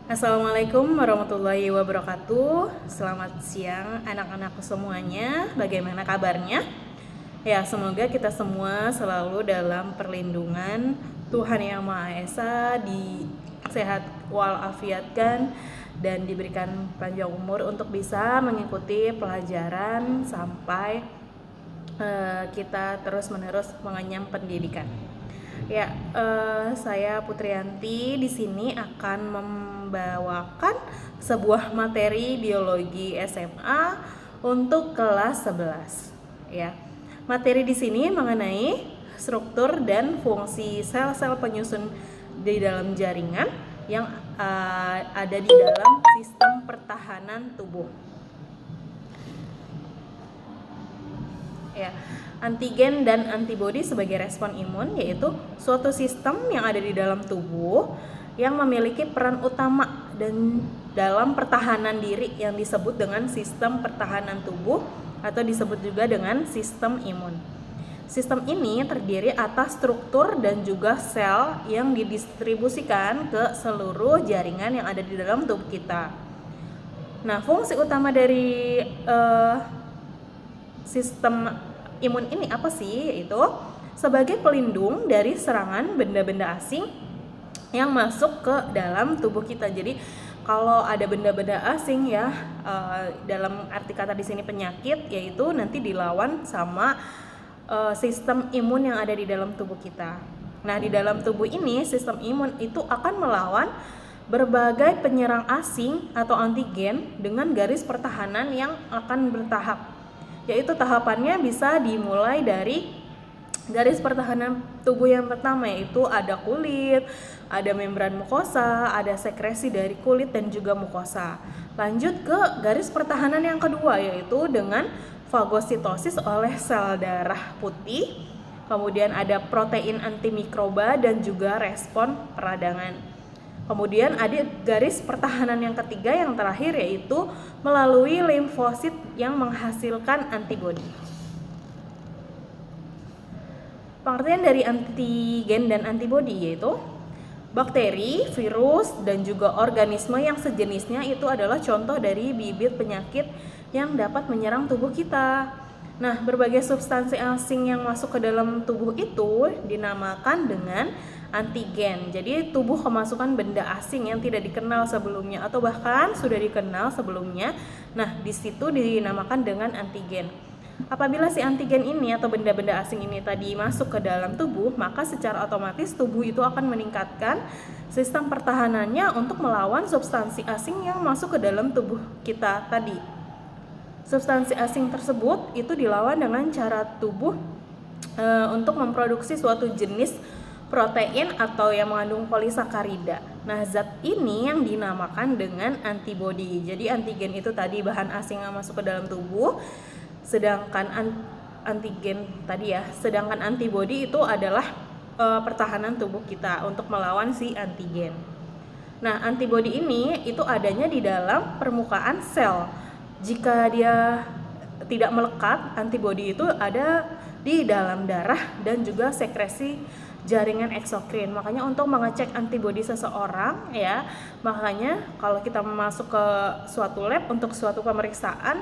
Assalamualaikum warahmatullahi wabarakatuh. Selamat siang anak-anakku semuanya. Bagaimana kabarnya? Ya, semoga kita semua selalu dalam perlindungan Tuhan Yang Maha Esa, sehat walafiatkan dan diberikan panjang umur untuk bisa mengikuti pelajaran sampai kita terus-menerus mengenyam pendidikan. Ya, saya Putrianti di sini akan membawakan sebuah materi biologi SMA untuk kelas 11. Ya. Materi di sini mengenai struktur dan fungsi sel-sel penyusun di dalam jaringan yang ada di dalam sistem pertahanan tubuh. Ya, antigen dan antibodi sebagai respon imun yaitu suatu sistem yang ada di dalam tubuh yang memiliki peran utama dan dalam pertahanan diri yang disebut dengan sistem pertahanan tubuh atau disebut juga dengan sistem imun. Sistem ini terdiri atas struktur dan juga sel yang didistribusikan ke seluruh jaringan yang ada di dalam tubuh kita. Nah, fungsi utama dari sistem imun ini apa sih? Yaitu sebagai pelindung dari serangan benda-benda asing yang masuk ke dalam tubuh kita. Jadi kalau ada benda-benda asing ya, dalam arti kata di sini penyakit, yaitu nanti dilawan sama sistem imun yang ada di dalam tubuh kita. Nah, di dalam tubuh ini sistem imun itu akan melawan berbagai penyerang asing atau antigen dengan garis pertahanan yang akan bertahap. Yaitu tahapannya bisa dimulai dari garis pertahanan tubuh yang pertama, yaitu ada kulit, ada membran mukosa, ada sekresi dari kulit dan juga mukosa. Lanjut ke garis pertahanan yang kedua, yaitu dengan fagositosis oleh sel darah putih. Kemudian ada protein antimikroba dan juga respon peradangan. Kemudian ada garis pertahanan yang ketiga yang terakhir, yaitu melalui limfosit yang menghasilkan antibodi. Pengertian dari antigen dan antibodi yaitu bakteri, virus, dan juga organisme yang sejenisnya itu adalah contoh dari bibit penyakit yang dapat menyerang tubuh kita. Nah, berbagai substansi asing yang masuk ke dalam tubuh itu dinamakan dengan antigen. Jadi tubuh kemasukan benda asing yang tidak dikenal sebelumnya atau bahkan sudah dikenal sebelumnya. Nah, di situ dinamakan dengan antigen. Apabila si antigen ini atau benda-benda asing ini tadi masuk ke dalam tubuh, maka secara otomatis tubuh itu akan meningkatkan sistem pertahanannya untuk melawan substansi asing yang masuk ke dalam tubuh kita tadi. Substansi asing tersebut itu dilawan dengan cara tubuh untuk memproduksi suatu jenis protein atau yang mengandung polisakarida. Nah, zat ini yang dinamakan dengan antibodi. Jadi antigen itu tadi bahan asing yang masuk ke dalam tubuh, sedangkan antigen tadi ya, sedangkan antibodi itu adalah pertahanan tubuh kita untuk melawan si antigen. Nah, antibodi ini itu adanya di dalam permukaan sel. Jika dia tidak melekat, antibodi itu ada di dalam darah dan juga sekresi jaringan eksokrin. Makanya untuk mengecek antibodi seseorang ya, makanya kalau kita masuk ke suatu lab untuk suatu pemeriksaan,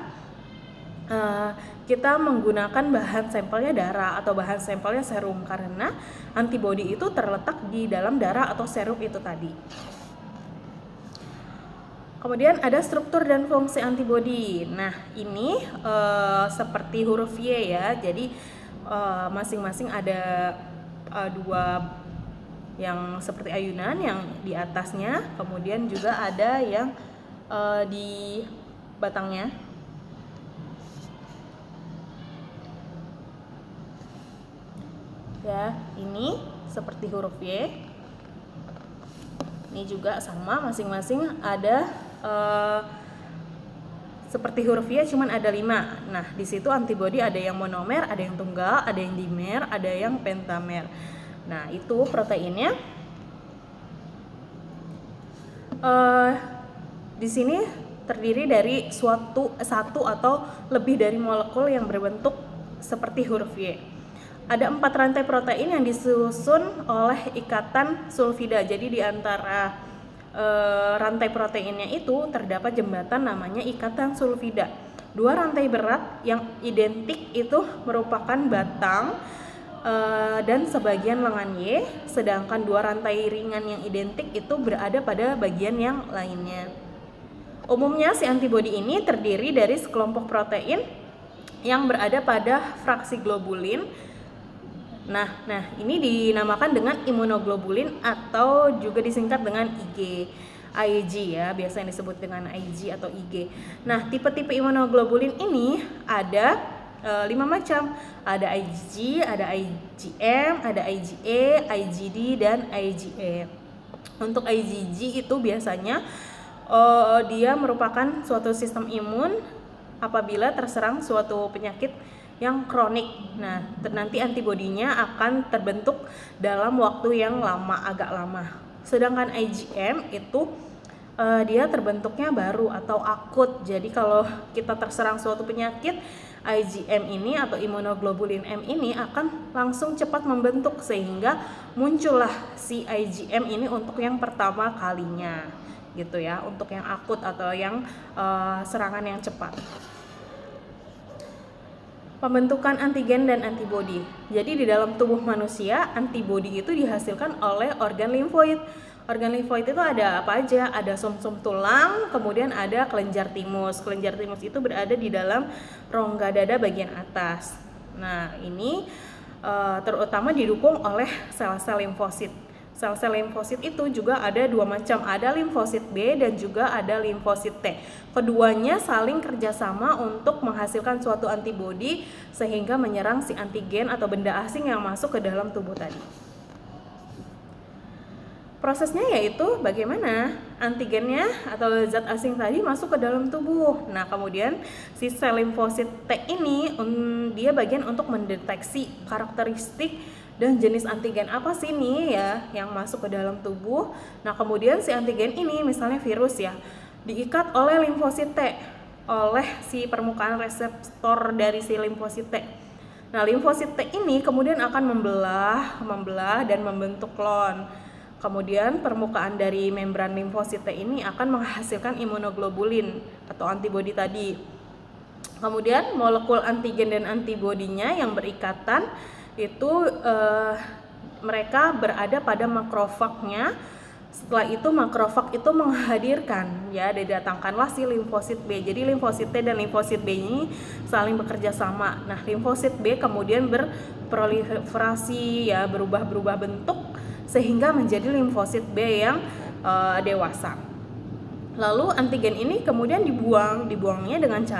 kita menggunakan bahan sampelnya darah atau bahan sampelnya serum, karena antibodi itu terletak di dalam darah atau serum itu tadi. Kemudian ada struktur dan fungsi antibodi. Nah, ini seperti huruf Y ya. Jadi masing-masing ada dua yang seperti ayunan yang di atasnya, kemudian juga ada yang di batangnya. Ya, ini seperti huruf Y. Ini juga sama, masing-masing ada seperti huruf Y, cuman ada 5. Nah, di situ antibodi ada yang monomer, ada yang tunggal, ada yang dimer, ada yang pentamer. Nah, itu proteinnya. Di sini terdiri dari satu atau lebih dari molekul yang berbentuk seperti huruf Y. Ada 4 rantai protein yang disusun oleh ikatan sulfida. Jadi di antara rantai proteinnya itu terdapat jembatan namanya ikatan sulfida. Dua rantai berat yang identik itu merupakan batang dan sebagian lengan Y, sedangkan dua rantai ringan yang identik itu berada pada bagian yang lainnya. Umumnya si antibodi ini terdiri dari sekelompok protein yang berada pada fraksi globulin. Nah, ini dinamakan dengan imunoglobulin atau juga disingkat dengan IG ya, biasanya disebut dengan IG atau IG. Nah, tipe-tipe imunoglobulin ini ada 5 macam. Ada IgG, ada IgM, ada IgA, IgD, dan IgA. Untuk IgG itu biasanya dia merupakan suatu sistem imun apabila terserang suatu penyakit yang kronik. Nah, nanti antibodinya akan terbentuk dalam waktu yang lama, agak lama. Sedangkan IgM itu dia terbentuknya baru atau akut. Jadi kalau kita terserang suatu penyakit, IgM ini atau imunoglobulin M ini akan langsung cepat membentuk sehingga muncullah si IgM ini untuk yang pertama kalinya gitu ya, untuk yang akut atau yang serangan yang cepat. Pembentukan antigen dan antibodi. Jadi di dalam tubuh manusia, antibodi itu dihasilkan oleh organ limfoid. Organ limfoid itu ada apa aja? Ada sumsum tulang, kemudian ada kelenjar timus. Kelenjar timus itu berada di dalam rongga dada bagian atas. Nah, ini terutama didukung oleh sel-sel limfosit. Sel-sel limfosit itu juga ada dua macam, ada limfosit B dan juga ada limfosit T. Keduanya saling kerjasama untuk menghasilkan suatu antibodi sehingga menyerang si antigen atau benda asing yang masuk ke dalam tubuh tadi. Prosesnya yaitu bagaimana antigennya atau zat asing tadi masuk ke dalam tubuh. Nah, kemudian si sel limfosit T ini dia bagian untuk mendeteksi karakteristik dan jenis antigen apa sih nih ya yang masuk ke dalam tubuh. Nah, kemudian si antigen ini misalnya virus ya, diikat oleh limfosit T oleh si permukaan reseptor dari si limfosit T. Nah, limfosit T ini kemudian akan membelah dan membentuk klon. Kemudian permukaan dari membran limfosit T ini akan menghasilkan imunoglobulin atau antibodi tadi. Kemudian molekul antigen dan antibodinya yang berikatan itu mereka berada pada makrofagnya. Setelah itu makrofag itu menghadirkan ya, didatangkanlah si limfosit B. Jadi limfosit T dan limfosit B ini saling bekerja sama. Nah, limfosit B kemudian berproliferasi ya, berubah bentuk sehingga menjadi limfosit B yang dewasa. Lalu antigen ini kemudian dibuangnya dengan 4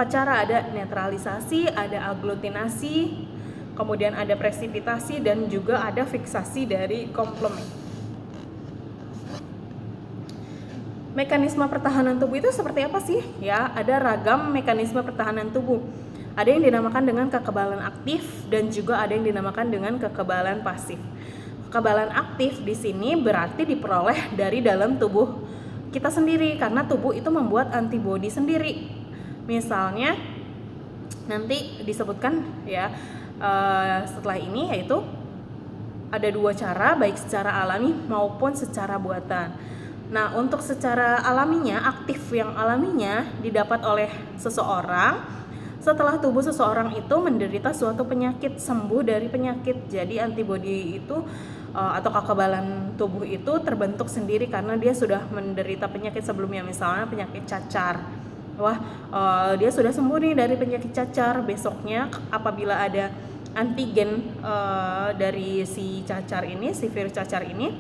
cara, ada netralisasi, ada aglutinasi, kemudian ada presipitasi dan juga ada fiksasi dari komplement. Mekanisme pertahanan tubuh itu seperti apa sih? Ya, ada ragam mekanisme pertahanan tubuh. Ada yang dinamakan dengan kekebalan aktif dan juga ada yang dinamakan dengan kekebalan pasif. Kekebalan aktif di sini berarti diperoleh dari dalam tubuh kita sendiri karena tubuh itu membuat antibodi sendiri. Misalnya nanti disebutkan ya setelah ini, yaitu ada 2 cara, baik secara alami maupun secara buatan. Nah, untuk secara alaminya, aktif yang alaminya didapat oleh seseorang setelah tubuh seseorang itu menderita suatu penyakit, sembuh dari penyakit. Jadi antibodi itu atau kekebalan tubuh itu terbentuk sendiri karena dia sudah menderita penyakit sebelumnya, misalnya penyakit cacar. Dia sudah sembuh nih dari penyakit cacar. Besoknya apabila ada antigen dari si cacar ini, si virus cacar ini,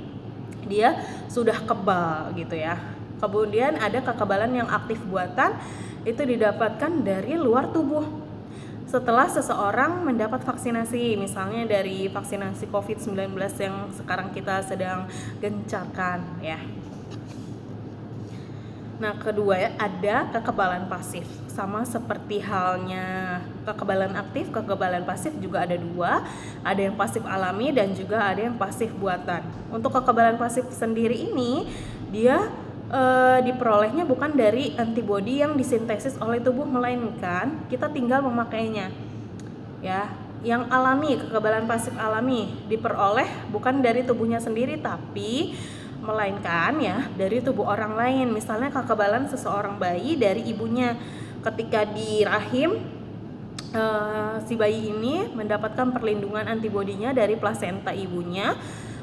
dia sudah kebal gitu ya. Kemudian ada kekebalan yang aktif buatan, itu didapatkan dari luar tubuh. Setelah seseorang mendapat vaksinasi, misalnya dari vaksinasi COVID-19 yang sekarang kita sedang gencarkan ya. Nah, kedua ya, ada kekebalan pasif. Sama seperti halnya kekebalan aktif, kekebalan pasif juga ada 2. Ada yang pasif alami dan juga ada yang pasif buatan. Untuk kekebalan pasif sendiri ini, dia diperolehnya bukan dari antibodi yang disintesis oleh tubuh, melainkan kita tinggal memakainya. Ya, yang alami, kekebalan pasif alami diperoleh bukan dari tubuhnya sendiri, tapi melainkan ya dari tubuh orang lain. Misalnya kekebalan seseorang bayi dari ibunya. Ketika di rahim si bayi ini mendapatkan perlindungan antibodinya dari plasenta ibunya.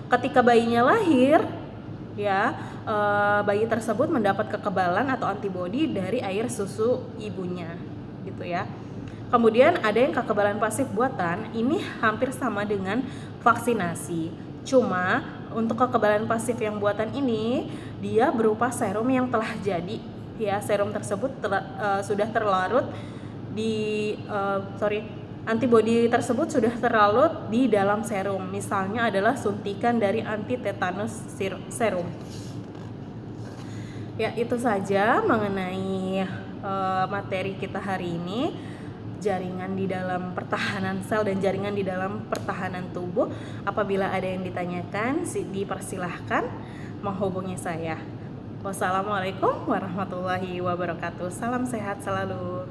Ketika bayinya lahir, ya bayi tersebut mendapat kekebalan atau antibodi dari air susu ibunya, gitu ya. Kemudian ada yang kekebalan pasif buatan, ini hampir sama dengan vaksinasi. Cuma untuk kekebalan pasif yang buatan ini dia berupa serum yang telah jadi, ya serum tersebut sudah terlarut di antibodi tersebut sudah terlarut di dalam serum. Misalnya adalah suntikan dari anti tetanus serum. Ya, itu saja mengenai materi kita hari ini, jaringan di dalam pertahanan sel dan jaringan di dalam pertahanan tubuh. Apabila ada yang ditanyakan, dipersilahkan menghubungi saya. Wassalamualaikum warahmatullahi wabarakatuh. Salam sehat selalu.